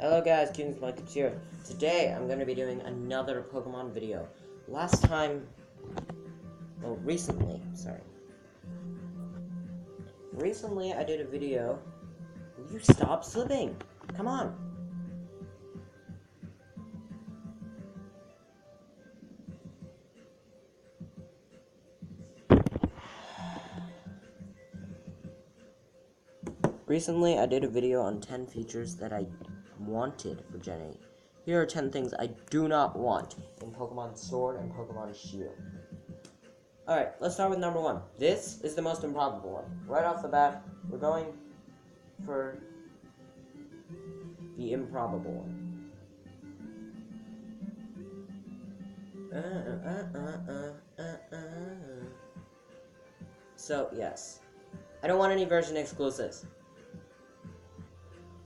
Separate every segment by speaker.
Speaker 1: Hello guys, Kings Mike's here. Today I'm going to be doing another Pokemon video. Recently I did a video. Will you stop slipping? Come on. Recently I did a video on 10 features that I wanted for Gen 8. Here are 10 things I do not want in Pokemon Sword and Pokemon Shield. Alright, let's start with number 1. This is the most improbable one. Right off the bat, we're going for the improbable one. So, yes. I don't want any version exclusives.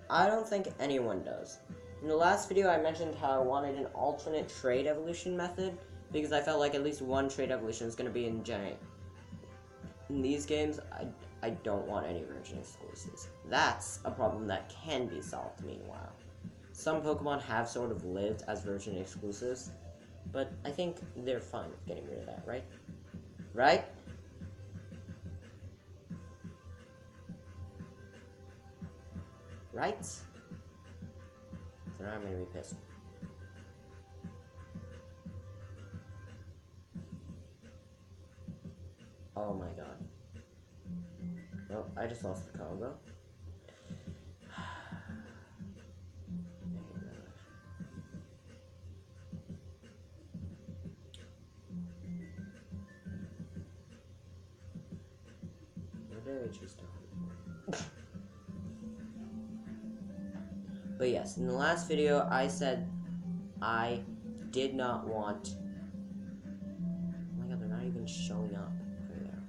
Speaker 1: I don't think anyone does. In the last video, I mentioned how I wanted an alternate trade evolution method, because I felt like at least one trade evolution is going to be in Gen 8. In these games, I don't want any version exclusives. That's a problem that can be solved meanwhile. Some Pokemon have sort of lived as version exclusives, but I think they're fine with getting rid of that, right? Right? Right? So now I'm gonna be pissed. Oh my god. Well, I just lost the combo. What did I choose to hold? But yes, in the last video, I said I did not want... Oh my god, they're not even showing up. There they are.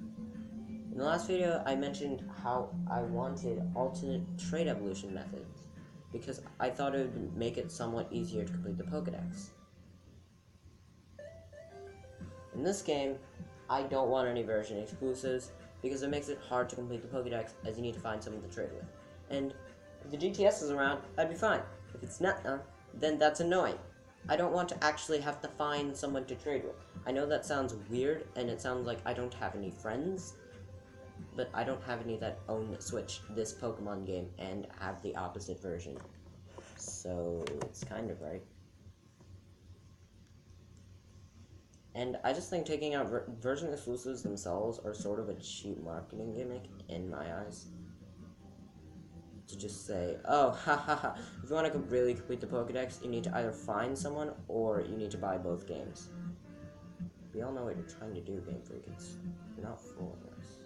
Speaker 1: In the last video, I mentioned how I wanted alternate trade evolution methods, because I thought it would make it somewhat easier to complete the Pokedex. In this game, I don't want any version exclusives, because it makes it hard to complete the Pokedex, as you need to find someone to trade with. And if the GTS is around, I'd be fine. If it's not, then that's annoying. I don't want to actually have to find someone to trade with. I know that sounds weird, and it sounds like I don't have any friends, but I don't have any that own Switch this Pokemon game and have the opposite version. So, it's kind of right. And I just think taking out version exclusives themselves are sort of a cheap marketing gimmick in my eyes. To just say, oh, ha, if you want to really complete the Pokedex, you need to either find someone or you need to buy both games. We all know what you're trying to do, Game Freakers. You're not fooling us.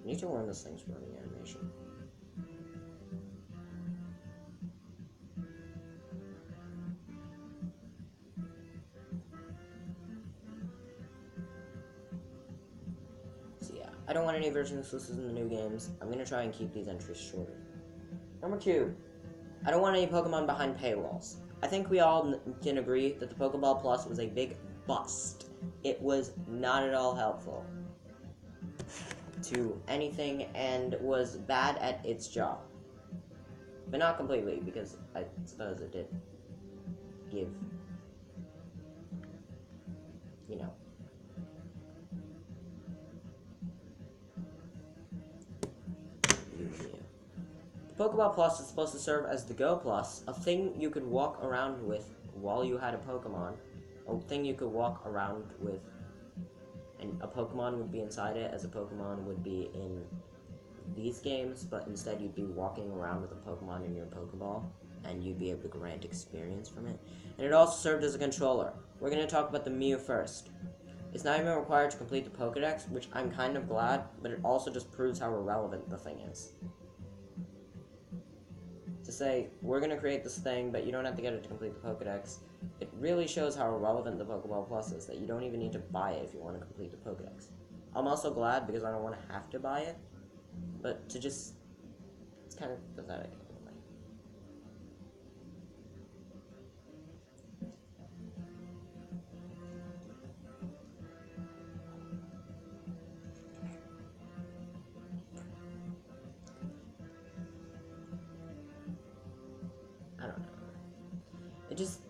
Speaker 1: You need to learn this thing's running animation. So yeah, I don't want any version exclusives in the new games. I'm gonna try and keep these entries shorter. Number 2, I don't want any Pokemon behind paywalls. I think we all can agree that the Pokeball Plus was a big bust. It was not at all helpful to anything and was bad at its job. But not completely, because I suppose it did give, you know. Pokeball Plus is supposed to serve as the Go Plus, a thing you could walk around with while you had a Pokemon, a thing you could walk around with, and a Pokemon would be inside it as a Pokemon would be in these games, but instead you'd be walking around with a Pokemon in your Pokeball, and you'd be able to grant experience from it. And it also served as a controller. We're going to talk about the Mew first. It's not even required to complete the Pokedex, which I'm kind of glad, but it also just proves how irrelevant the thing is. To say, we're going to create this thing, but you don't have to get it to complete the Pokedex, it really shows how irrelevant the Pokeball Plus is, that you don't even need to buy it if you want to complete the Pokedex. I'm also glad, because I don't want to have to buy it, but to just, it's kind of pathetic. I don't know. It just...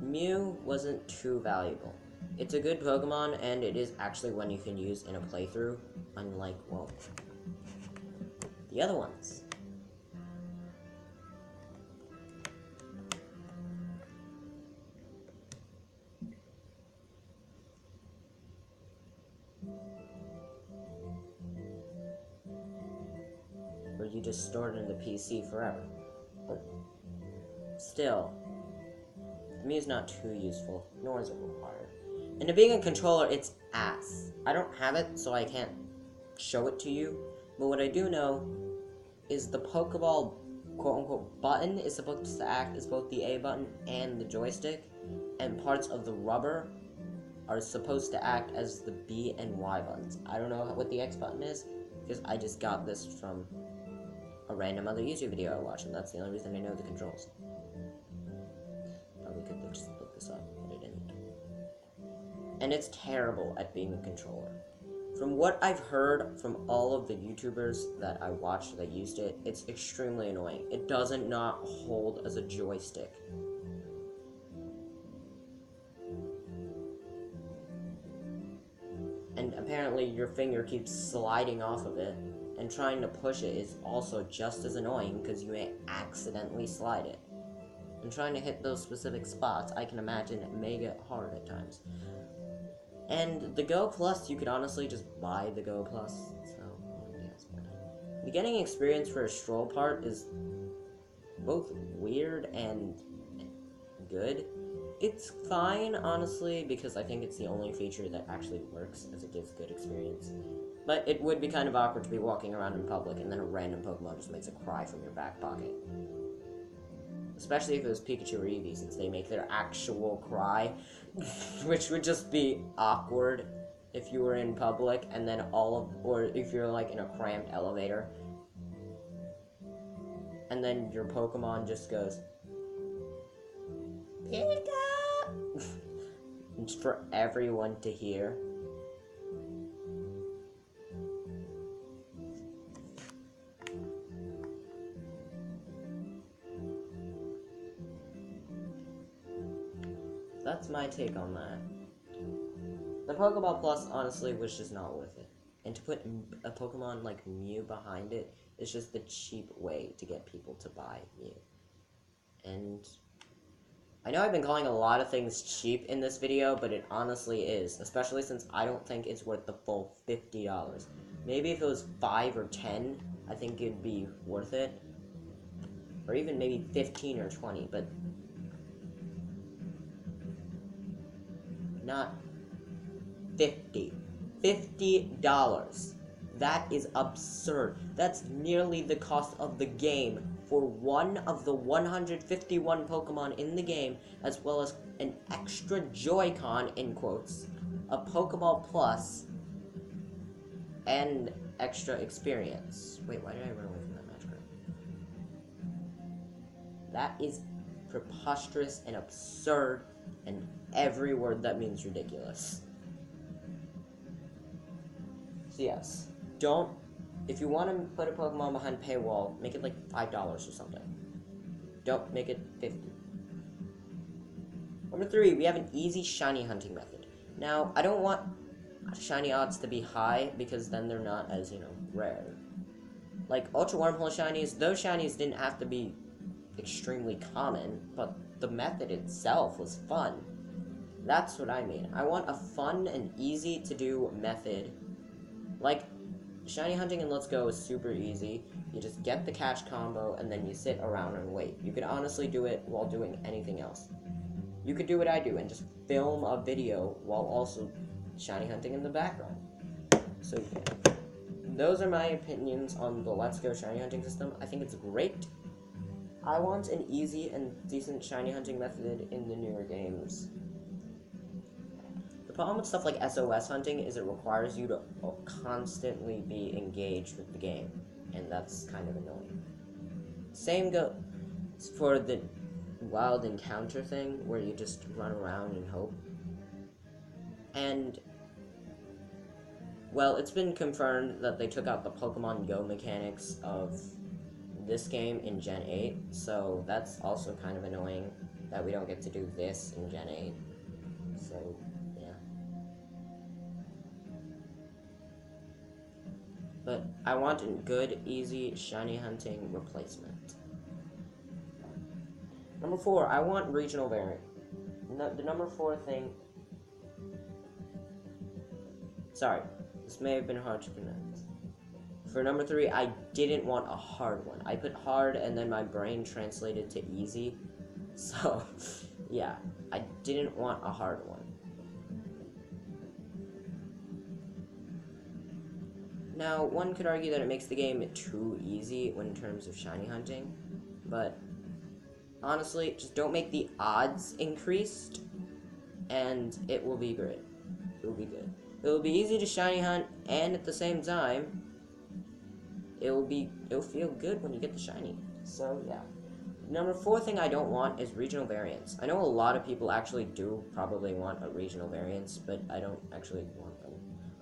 Speaker 1: Mew wasn't too valuable. It's a good Pokemon, and it is actually one you can use in a playthrough, unlike, well, the other ones. Where you just store it in the PC forever. But still, Mew's not too useful, nor is it required. And to being a controller, it's ass. I don't have it, so I can't show it to you. But what I do know is the Pokeball quote-unquote button is supposed to act as both the A button and the joystick, and parts of the rubber are supposed to act as the B and Y buttons. I don't know what the X button is, because I just got this from a random other YouTube video I watched, and that's the only reason I know the controls. Probably could have just looked this up, but I didn't. And it's terrible at being a controller. From what I've heard from all of the YouTubers that I watched that used it, it's extremely annoying. It doesn't not hold as a joystick. And apparently your finger keeps sliding off of it, and trying to push it is also just as annoying because you may accidentally slide it. And trying to hit those specific spots, I can imagine it may get hard at times. And the Go Plus, you could honestly just buy the Go Plus, so yes. The beginning experience for a stroll part is both weird and good. It's fine, honestly, because I think it's the only feature that actually works, as it gives good experience. But it would be kind of awkward to be walking around in public and then a random Pokemon just makes a cry from your back pocket. Especially if it was Pikachu or Eevee, since they make their actual cry, which would just be awkward if you were in public, and then or if you're like in a cramped elevator, and then your Pokemon just goes, Pika! Just for everyone to hear. That's my take on that. The Pokeball Plus, honestly, was just not worth it. And to put a Pokemon like Mew behind it is just the cheap way to get people to buy Mew. And I know I've been calling a lot of things cheap in this video, but it honestly is, especially since I don't think it's worth the full $50. Maybe if it was 5 or 10, I think it'd be worth it. Or even maybe 15 or 20, but not $50. $50. That is absurd. That's nearly the cost of the game for one of the 151 Pokemon in the game, as well as an extra Joy-Con, in quotes, a Pokeball Plus, and extra experience. Wait, why did I run away from that match card? That is preposterous and absurd, and every word that means ridiculous. So yes, if you want to put a Pokemon behind paywall, make it like $5 or something. Don't make it 50. Number 3, we have an easy shiny hunting method. Now, I don't want shiny odds to be high, because then they're not as, rare. Like, Ultra Wormhole shinies, those shinies didn't have to be extremely common, but the method itself was fun. That's what I mean. I want a fun and easy to do method. Like, shiny hunting in Let's Go is super easy. You just get the catch combo, and then you sit around and wait. You could honestly do it while doing anything else. You could do what I do and just film a video while also shiny hunting in the background. So, yeah. Those are my opinions on the Let's Go shiny hunting system. I think it's great. I want an easy and decent shiny hunting method in the newer games. The problem with stuff like SOS hunting is it requires you to constantly be engaged with the game, and that's kind of annoying. Same goes for the wild encounter thing, where you just run around and hope. And, well, it's been confirmed that they took out the Pokemon Go mechanics of this game in Gen 8, so that's also kind of annoying that we don't get to do this in Gen 8. So, yeah. But I want a good, easy, shiny hunting replacement. Number 4, I want regional variant. No, the number 4 thing... Sorry, this may have been hard to pronounce. For number 3, I didn't want a hard one. I put hard and then my brain translated to easy. So, yeah, I didn't want a hard one. Now, one could argue that it makes the game too easy in terms of shiny hunting, but honestly, just don't make the odds increased, and it will be great. It will be good. It will be easy to shiny hunt, and at the same time, it'll feel good when you get the shiny. So, yeah. Number 4 thing I don't want is regional variants. I know a lot of people actually do probably want a regional variants, but I don't actually want them.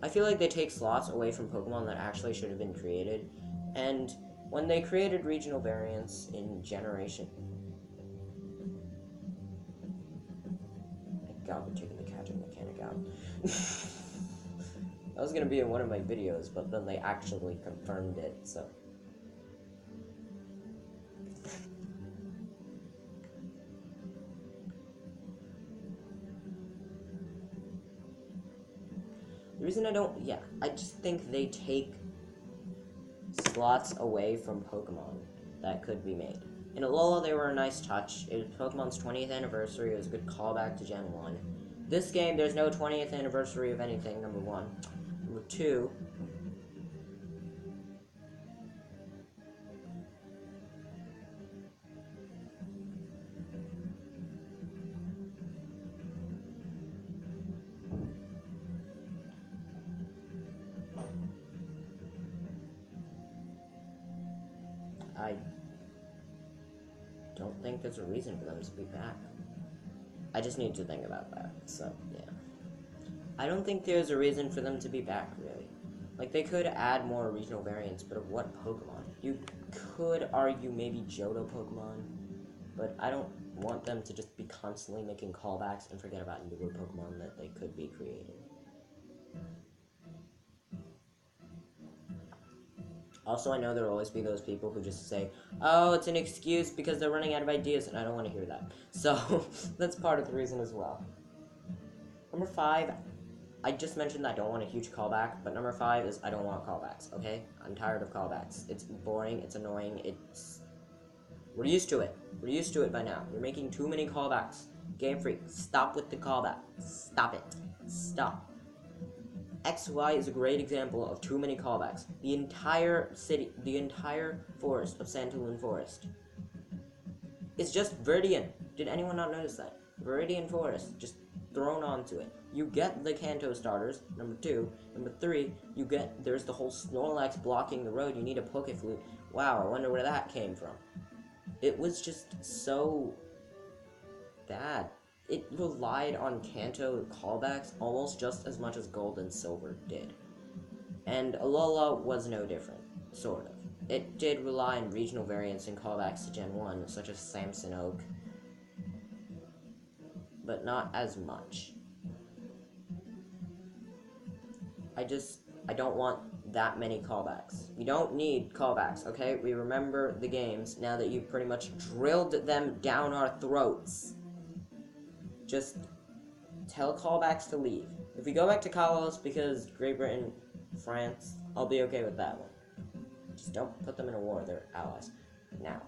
Speaker 1: I feel like they take slots away from Pokemon that actually should have been created, and when they created regional variants in Generation... Thank God we're taking the catching mechanic out. That was gonna be in one of my videos, but then they actually confirmed it, so... The reason I don't... Yeah, I just think they take slots away from Pokemon that could be made. In Alola, they were a nice touch. It was Pokemon's 20th anniversary. It was a good callback to Gen 1. This game, there's no 20th anniversary of anything, number 1. Number 2... I don't think there's a reason for them to be back. I just need to think about that, so, yeah. I don't think there's a reason for them to be back, really. Like, they could add more regional variants, but of what Pokemon? You could argue maybe Johto Pokemon, but I don't want them to just be constantly making callbacks and forget about newer Pokemon that they could be creating. Also, I know there will always be those people who just say, oh, it's an excuse because they're running out of ideas, and I don't want to hear that. So, that's part of the reason as well. Number 5, I just mentioned I don't want a huge callback, but number 5 is I don't want callbacks, okay? I'm tired of callbacks. It's boring, it's annoying, we're used to it. We're used to it by now. You're making too many callbacks. Game Freak, stop with the callback. Stop it. Stop. XY is a great example of too many callbacks. The entire city, the entire forest of Santolan Forest is just Viridian. Did anyone not notice that? Viridian Forest, just thrown onto it. You get the Kanto starters, number 2. Number 3, there's the whole Snorlax blocking the road. You need a Pokeflute. Wow, I wonder where that came from. It was just so bad. It relied on Kanto callbacks almost just as much as Gold and Silver did. And Alola was no different, sort of. It did rely on regional variants and callbacks to Gen 1, such as Samson Oak, but not as much. I don't want that many callbacks. We don't need callbacks, okay? We remember the games now that you've pretty much drilled them down our throats. Just tell callbacks to leave. If we go back to Kalos because Great Britain, France, I'll be okay with that one. Just don't put them in a war, they're allies. Now.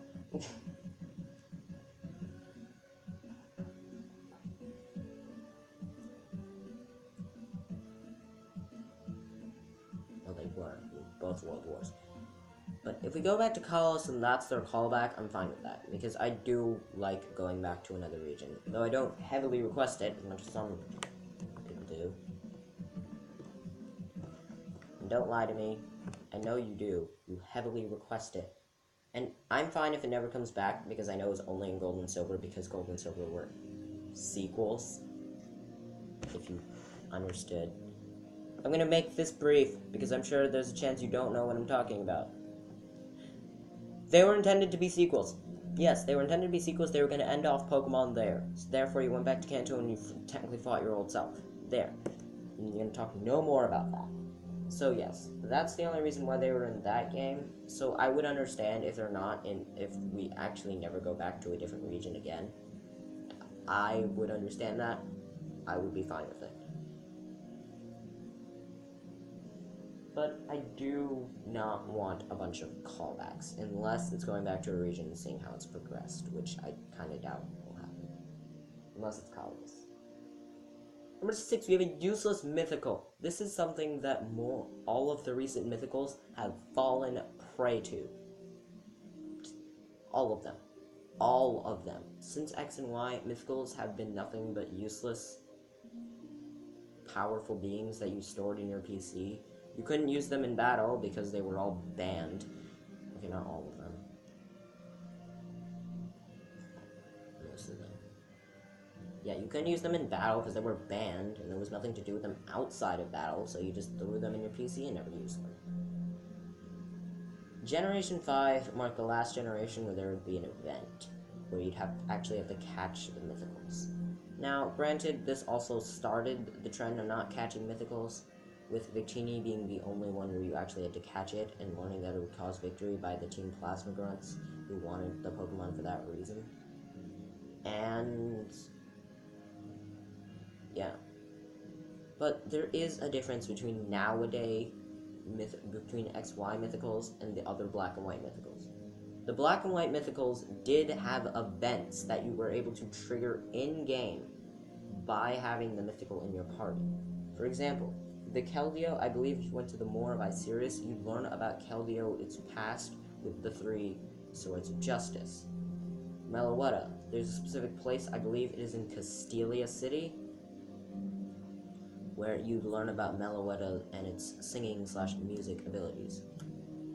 Speaker 1: Well, they were. Both world wars. But if we go back to Kalos and that's their callback, I'm fine with that. Because I do like going back to another region. Though I don't heavily request it, as much as some people do. And don't lie to me. I know you do. You heavily request it. And I'm fine if it never comes back, because I know it's only in Gold and Silver, because Gold and Silver were sequels. If you understood. I'm gonna make this brief, because I'm sure there's a chance you don't know what I'm talking about. They were intended to be sequels. Yes, they were intended to be sequels. They were going to end off Pokemon there. So therefore, you went back to Kanto and you technically fought your old self. There. And you're going to talk no more about that. So yes, that's the only reason why they were in that game. So I would understand if they're not in, if we actually never go back to a different region again. I would understand that. I would be fine with it. But I do not want a bunch of callbacks, unless it's going back to a region and seeing how it's progressed, which I kind of doubt will happen. Unless it's colleges. Number 6, we have a useless mythical. This is something that all of the recent mythicals have fallen prey to. All of them. All of them. Since X and Y, mythicals have been nothing but useless, powerful beings that you stored in your PC. You couldn't use them in battle because they were all banned. Okay, not all of them. Most of them. Yeah, you couldn't use them in battle because they were banned, and there was nothing to do with them outside of battle, so you just threw them in your PC and never used them. Generation 5 marked the last generation where there would be an event, where you'd actually have to catch the mythicals. Now, granted, this also started the trend of not catching mythicals, with Victini being the only one where you actually had to catch it, and learning that it would cause victory by the Team Plasma Grunts, who wanted the Pokemon for that reason. And yeah. But there is a difference between between XY mythicals and the other black and white mythicals. The black and white mythicals did have events that you were able to trigger in-game by having the mythical in your party. For example, the Keldeo, I believe if you went to the Moor of Iciris, you'd learn about Keldeo, its past, with the 3 Swords of Justice. Meloetta, there's a specific place, I believe it is in Castelia City, where you'd learn about Meloetta and its singing/music abilities.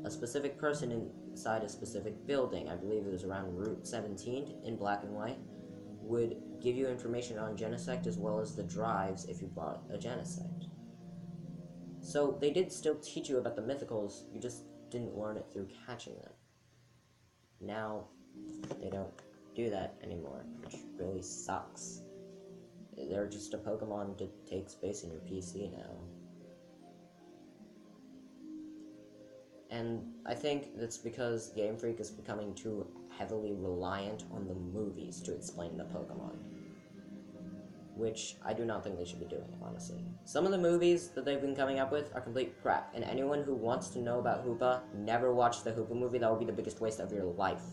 Speaker 1: A specific person inside a specific building, I believe it was around Route 17 in black and white, would give you information on Genesect as well as the drives if you bought a Genesect. So they did still teach you about the mythicals, you just didn't learn it through catching them. Now, they don't do that anymore, which really sucks. They're just a Pokemon to take space in your PC now. And I think that's because Game Freak is becoming too heavily reliant on the movies to explain the Pokemon. Which I do not think they should be doing, honestly. Some of the movies that they've been coming up with are complete crap, and anyone who wants to know about Hoopa, never watch the Hoopa movie. That will be the biggest waste of your life.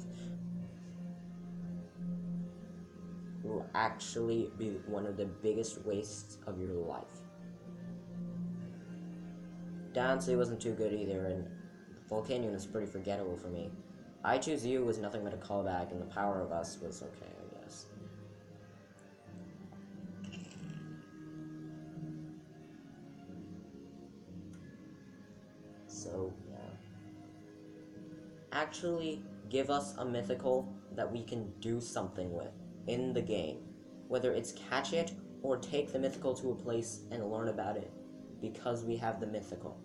Speaker 1: It will actually be one of the biggest wastes of your life. Downsea wasn't too good either, and Volcanion is pretty forgettable for me. I Choose You was nothing but a callback, and The Power of Us was okay, I guess. So, yeah. Actually, give us a mythical that we can do something with in the game. Whether it's catch it, or take the mythical to a place and learn about it, because we have the mythical.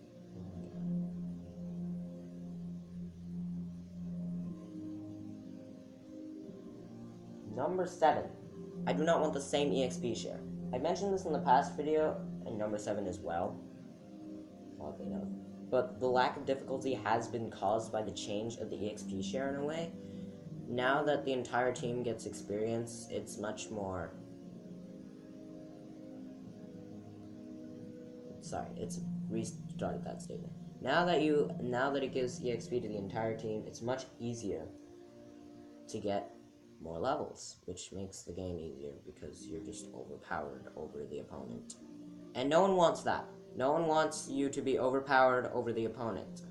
Speaker 1: Number 7. I do not want the same EXP share. I mentioned this in the past video, and number 7 as well, oddly enough. But the lack of difficulty has been caused by the change of the EXP share in a way. Now that the entire team gets experience, it's much more... Sorry, it's restarted that statement. Now that it gives EXP to the entire team, it's much easier to get more levels, which makes the game easier because you're just overpowered over the opponent. And no one wants that. No one wants you to be overpowered over the opponent.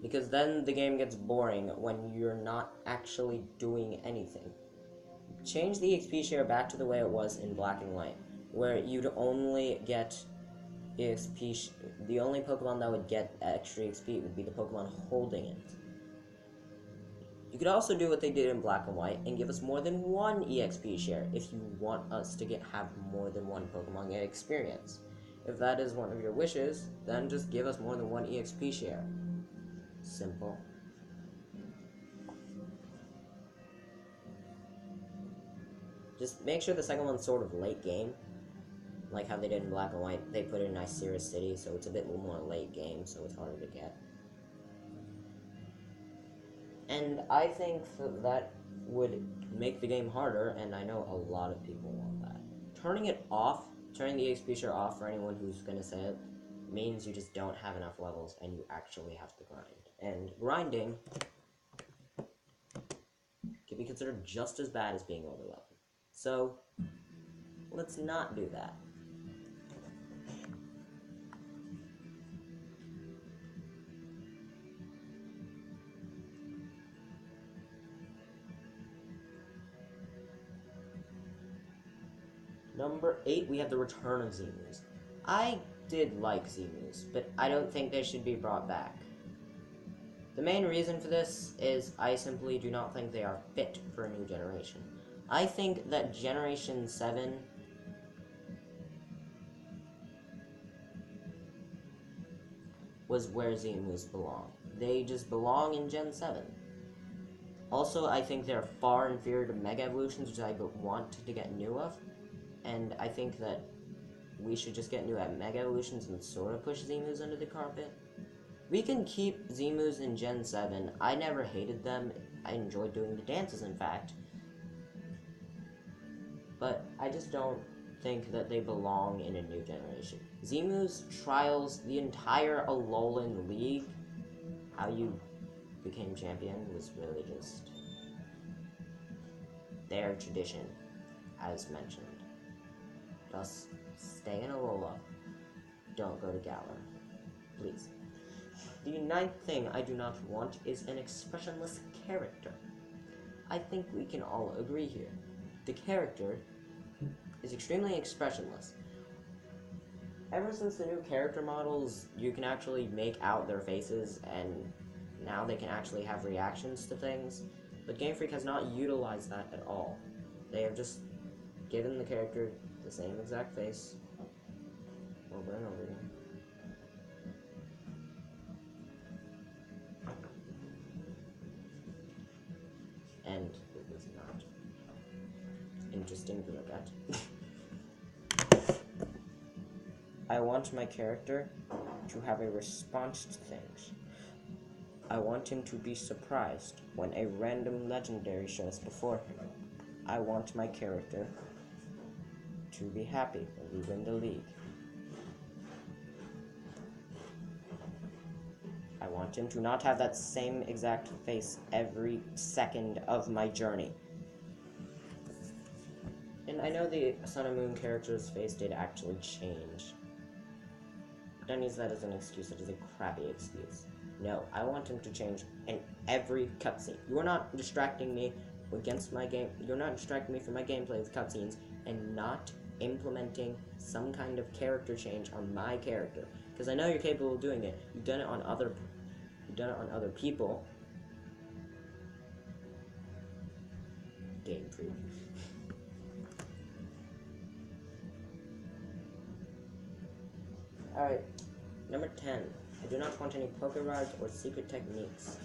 Speaker 1: Because then the game gets boring when you're not actually doing anything. Change the EXP share back to the way it was in black and white, where you'd only get EXP, the only Pokemon that would get extra XP would be the Pokemon holding it. You could also do what they did in black and white and give us more than one EXP share if you want us to have more than one Pokemon get experience. If that is one of your wishes, then just give us more than one EXP share. simple. Just make sure the second one's sort of late game. Like how they did in Black and White, they put in Nice Cirrus City, so it's a bit more late game, so it's harder to get. And I think that would make the game harder, and I know a lot of people want that. Turning it off, turning the XP share off for anyone who's gonna say it, means you just don't have enough levels, and you actually have to grind. And grinding can be considered just as bad as being overleveled. So, let's not do that. Number 8, we have the return of Zemus. I did like Zemus, but I don't think they should be brought back. The main reason for this is I simply do not think they are fit for a new generation. I think that Generation 7 was where Zemus belong. They just belong in Gen 7. Also, I think they're far inferior to Mega Evolutions, which I want to get new of. And I think that we should just get new at Mega Evolutions and sort of push Zemus under the carpet. We can keep Zemus in Gen 7. I never hated them. I enjoyed doing the dances, in fact. But I just don't think that they belong in a new generation. Zemus trials the entire Alolan League. How you became champion was really just their tradition, as mentioned. Just stay in Alola. Don't go to Galar. Please. The 9th thing I do not want is an expressionless character. I think we can all agree here. The character is extremely expressionless. Ever since the new character models, you can actually make out their faces, and now they can actually have reactions to things, but Game Freak has not utilized that at all. They have just given the character the same exact face over and over again. And it was not interesting to look at. I want my character to have a response to things. I want him to be surprised when a random legendary shows before him. I want my character to be happy when we win the league. I want him to not have that same exact face every second of my journey. And I know the Sun and Moon character's face did actually change. Don't use that as an excuse, it is a crappy excuse. No, I want him to change in every cutscene. You are not distracting me against my game. You're not distracting me from my gameplay with cutscenes and not implementing some kind of character change on my character. Because I know you're capable of doing it. You've done it on other people. Game Freak. Alright, number 10. I do not want any poke rides or secret techniques.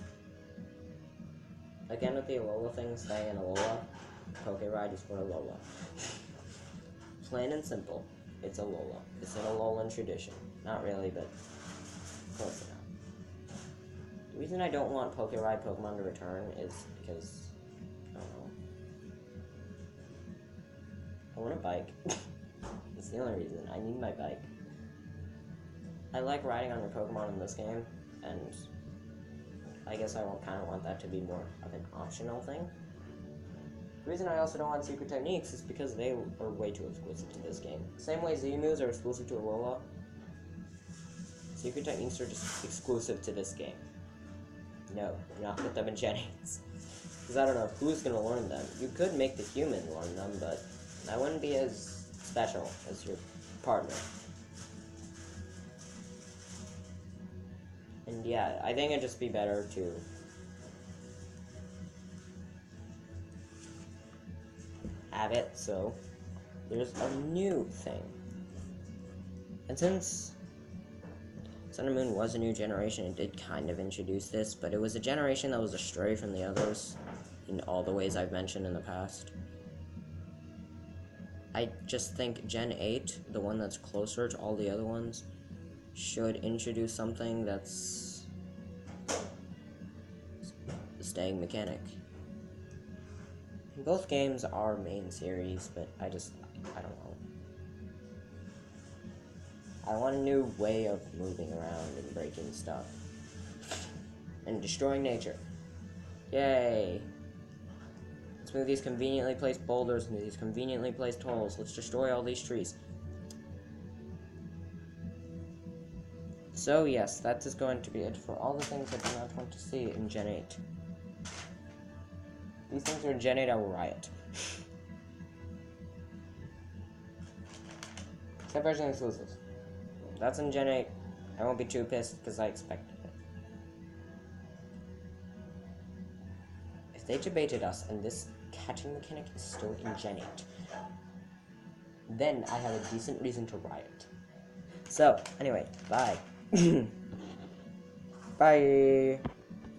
Speaker 1: Again, with the Alola thing, stay in Alola. Poke ride is for Alola. Plain and simple, it's Alola. It's an Alolan tradition. Not really, but close enough. The reason I don't want Poke Ride Pokemon to return is because, I don't know. I want a bike. That's the only reason. I need my bike. I like riding on your Pokemon in this game, and I guess I kind of want that to be more of an optional thing. The reason I also don't want secret techniques is because they are way too exclusive to this game. Same way Zemus are exclusive to Alola, secret techniques are just exclusive to this game. No, do not put them in Gen 8s. Because I don't know who's going to learn them. You could make the human learn them, but that wouldn't be as special as your partner. And yeah, I think it'd just be better to have it so there's a new thing. And since Sun and Moon was a new generation. It did kind of introduce this, but it was a generation that was astray from the others in all the ways I've mentioned in the past. I just think Gen 8, the one that's closer to all the other ones, should introduce something that's the staying mechanic. Both games are main series, but I don't know. I want a new way of moving around and breaking stuff. And destroying nature. Yay! Let's move these conveniently placed boulders into these conveniently placed holes. Let's destroy all these trees. So yes, that is going to be it for all the things I do not want to see in Gen 8. These things are in Gen 8, I will riot. Except version exclusives. That's in Gen 8. I won't be too pissed because I expected it. If they debated us and this catching mechanic is still in Gen 8, then I have a decent reason to riot. So, anyway, bye. Bye.